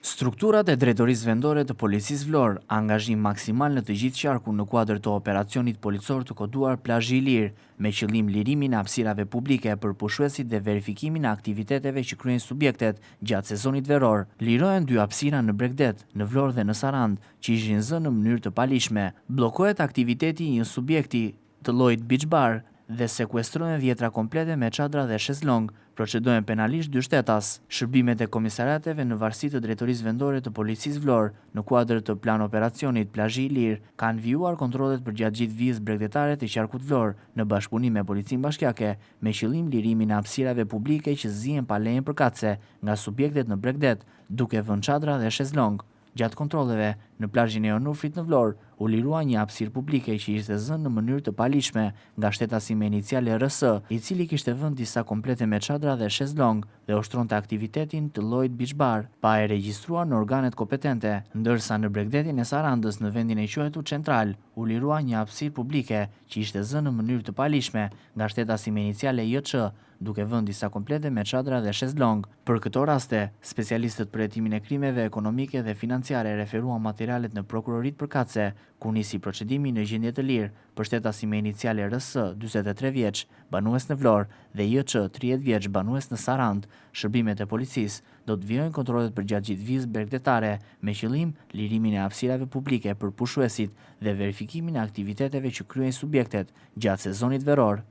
Strukturat e Drejtorisë Vendore të Policisë Vlorë, angazhim maksimal në të gjithë qarkun në kuadër të operacionit policor të koduar Plazhi i Lirë, me qëllim lirimin e hapësirave publike për pushuesit dhe verifikimin e aktiviteteve që kryejnë subjektet gjatë sezonit veror. Lirohen 2 hapësira në Bregdet, në Vlorë dhe në Sarandë, që ishin zënë në mënyrë të palishme. Bllokohet aktiviteti i një subjekti të llojit beach bar dhe sekuestrohen dhjetra komplete me çadra dhe shezlong, procedohen penalisht 2 shtetas. Shërbimet e komisariateve në varësi të Drejtorisë Vendore të Policisë Vlorë, në kuadër të plan operacionit Plazhi i Lirë, kanë vijuar kontrollet përgjatë gjithë vijës bregdetare të qarkut Vlorë, në bashkëpunim me Policinë Bashkiake, me qëllim lirimin e hapësirave publike që zihen pa lejen përkatëse nga subjektet në Bregdet, duke vënë çadra dhe shezlong. Gjatë kontrolleve në plazhin e Onufrit në Vlorë, u lirua një hapësirë publike që ishte zënë në mënyrë të palishme nga shtetasi me iniciale RS, i cili kishte vënë disa komplete me çadra dhe shezlong dhe ushtronte aktivitetin të llojit beach bar, pa e regjistruar në organet kompetente, ndërsa në Bregdetin e Sarandës, në vendin e quajtur Central, u lirua një hapësirë publike që ishte zënë në mënyrë të palishme nga shtetasi me iniciale JC, duke vënë disa komplete me çadra dhe shezlong. Për këto raste, specialistët për hetimin e krimeve ekonomike dhe financiare referuan materialet në prokurorit përkatëse, ku nisi procedimi në gjendje të lirë për shtetasi me iniciale RS, 43 vjeç, banues në Vlorë, dhe JC, 30 vjeç, banues në Sarandë. Shërbimet e policisë do të vijojnë kontrollet përgjatë gjithë vijës bregdetare, me qëllim lirimin e hapësirave publike për pushuesit dhe verifikimin e aktiviteteve që kryejnë subjektet gjatë sezonit veror.